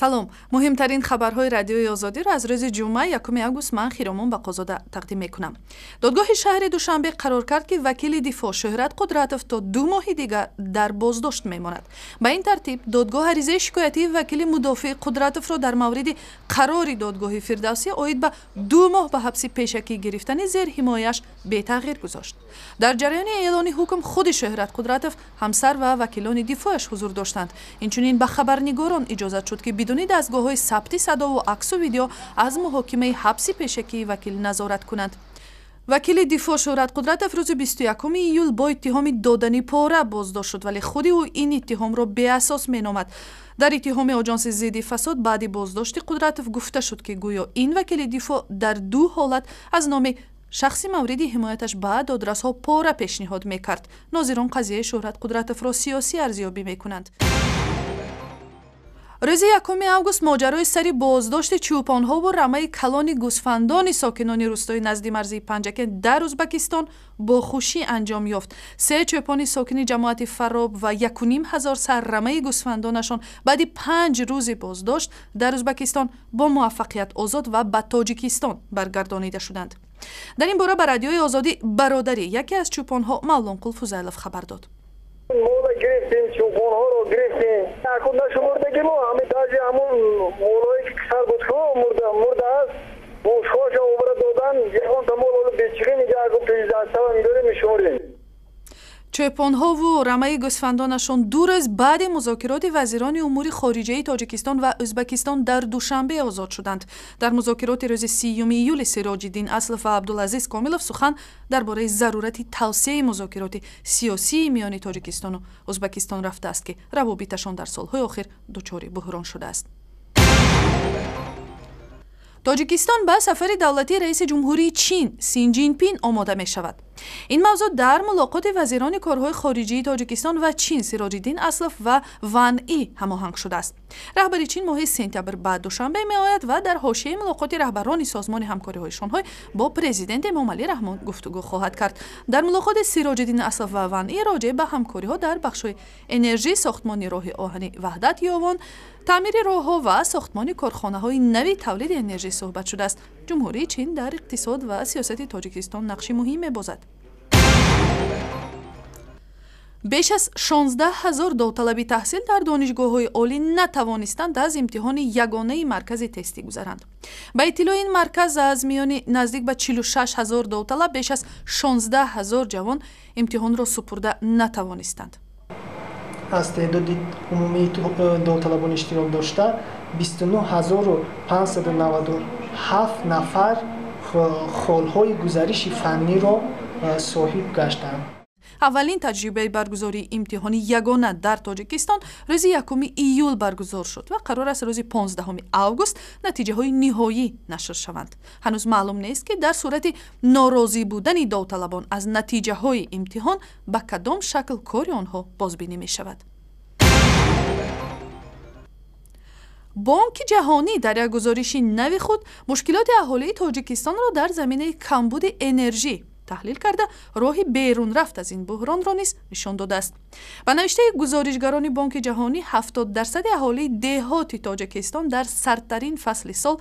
салом, муҳимтарин хабарҳои радиои озодиро аз рӯзи ҷумъа 1 август ман Хиромон Бақозода тақдим мекунам. Додгоҳи шаҳри Душанбе қарор кард, ки вакили дифоъ Шӯҳрат Қудратов то 2 моҳи дигар дар боздошт мемонад. Ба ин тартиб додгоҳ аризаи шикоятии вакили мудофиъи Қудратовро дар мавриди қарори додгоҳи Фирдавсӣ оид ба 2 моҳ ба ҳабси пешакӣ гирифтани зер ҳимояш бетағйир гузошт. Дар ҷараёни эълони ҳукм худи Шӯҳрат Қудратов ҳамсар ва вакилони дифоъаш ҳузур доштанд. Инчунин ба хабарнигорон иҷозат шуд, ки бидуни дастгоҳҳои сабти садову аксу видео аз муҳокимаи ҳабси пешакии вакил назорат кунанд. вакили дифоъ Шӯҳрат Қудратов рӯзи 21 июл бо иттиҳоми додани пора боздошт шуд, вале худи ӯ ин иттиҳомро беасос меномад. дар иттиҳоми оҷонси зидди фасод баъди боздошти Қудратов гуфта шуд, ки гӯё ин вакили дифоъ дар 2 ҳолат аз номи шахси мавриди ҳимояташ ба додрасҳо пора пешниҳод мекард. нозирон қазияи Шӯҳрат Қудратовро сиёсӣ арзёбӣ мекунанд. рӯзи 1 август моҷарои сари боздошти чӯпонҳову рамаи калони гӯсфандони сокинони рӯстои назди марзи Панҷакен дар Ӯзбакистон бо хушӣ анҷом ёфт. 3 чӯпони сокини ҷамоати Фароб ва 1500 сар рамаи гӯсфандонашон баъди 5 рӯзи боздошт дар Ӯзбакистон бо муваффақият озод ва ба Тоҷикистон баргардонида шуданд. дар ин бора ба радиои Озодӣ бародари яке аз чӯпонҳо Мавлонқул Фузайлов хабар дод. مولا گرفتیم چوبان ها رو گرفتیم اکنون نشمردگی ما همین تاجی همون مولایی که کسر بود که مرده است بوشخوش ها اوبره دادن یکان تا مولا رو بیچگی نگه اگه پیزدسته و میداره میشمریم. чӯпонҳову рамаи гӯсфандонашон 2 рӯз баъди музокироти вазирони умури хориҷаи Тоҷикистон ва Ӯзбакистон дар Душанбе озод шуданд. дар музокироти рӯзи 30 июли Сироҷиддин Аслов ва Абдулазиз Комилов сухан дар бораи зарурати тавсеяи музокироти сиёсии миёни Тоҷикистону Ӯзбакистон рафтааст, ки равобиташон дар солҳои охир дучори буҳрон шудааст. Тоҷикистон ба сафари давлатии раиси ҷумҳурии Чин Син Ҷинпин омода мешавад. ин мавзӯъ дар мулоқоти вазирони корҳои хориҷии Тоҷикистон ва Чин Сироҷиддин Аслов ва Ван И ҳамоҳанг шудааст. раҳбари Чин моҳи сентябр ба Душанбе меояд ва дар ҳошияи мулоқоти раҳбарони созмони ҳамкориҳои Шонҳой бо президенти Эмомалӣ Раҳмон гуфтугӯ хоҳад кард. дар мулоқоти Сироҷиддин Аслов ва Ван И роҷеъ ба ҳамкориҳо дар бахшҳои энержӣ, сохтмони роҳи оҳани Ваҳдат Ёвон, таъмири роҳҳо ва сохтмони корхонаҳои нави тавлиди энержӣ суҳбат шудааст. ҷумҳурии Чин дар иқтисод ва сиёсати Тоҷикистон нақши муҳим мебозад. беш аз 16 000 довталаби таҳсил дар донишгоҳҳои олӣ натавонистанд аз имтиҳони ягонаи маркази тестӣ гузаранд. ба иттилои ин марказ аз миёни наздик ба 46 000 довталаб беш аз 16 000 ҷавон имтиҳонро супурда натавонистанд. аз теъдоди умумии довталабон иштирок дошта 29 597 нафар холҳои гузариши фанниро соҳиб гаштанд. аввалин таҷрибаи баргузории имтиҳони ягона дар Тоҷикистон рӯзи 1 июл баргузор шуд ва қарор аст рӯзи 15 август натиҷаҳои ниҳоӣ нашр шаванд. ҳанӯз маълум нест, ки дар сурати норозӣ будани довталабон аз натиҷаҳои имтиҳон ба кадом шакл кори онҳо бозбинӣ мешавад. бонки ҷаҳонӣ дар як гузориши нави худ мушкилоти аҳолии Тоҷикистонро дар заминаи камбуди энержӣ таҳлил карда роҳи берун рафт аз ин буҳронро низ нишон додааст. ба навиштаи гузоришгарони Бонки ҷаҳонӣ 70% аҳолии деҳоти Тоҷикистон дар сардтарин фасли сол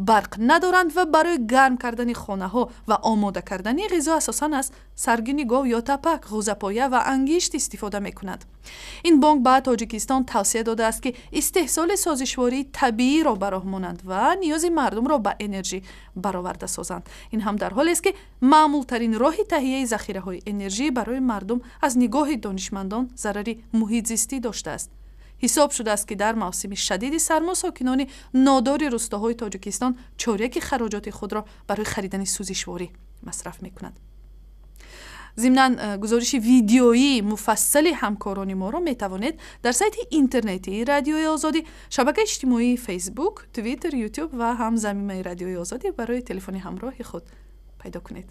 барқ надоранд ва барои гарм кардани хонаҳо ва омода кардани ғизо асосан аз саргини гов ё тапак, ғӯзапоя ва ангишт истифода мекунанд. ин бонк ба Тоҷикистон тавсия додааст, ки истеҳсоли созишвории табииро ба роҳ монанд ва ниёзи мардумро ба энержӣ бароварда созанд. ин ҳам дар ҳоле аст, ки маъмултарин роҳи таҳияи захираҳои энержӣ барои мардум аз нигоҳи донишмандон зарари муҳитзистӣ доштааст. ҳисоб шудааст, ки дар мавсими шадиди сармо сокинони нодори рӯстаҳои Тоҷикистон чоряки хароҷоти худро барои харидани сӯзишворӣ масраф мекунанд. зимнан гузориши видеоии муфассали ҳамкорони моро метавонед дар сайти интернетии радиои Озодӣ, шабакаи иҷтимоии Facebook, Twitter, YouTube ва ҳам замимаи радиои Озодӣ барои телефони ҳамроҳи худ пайдо кунед.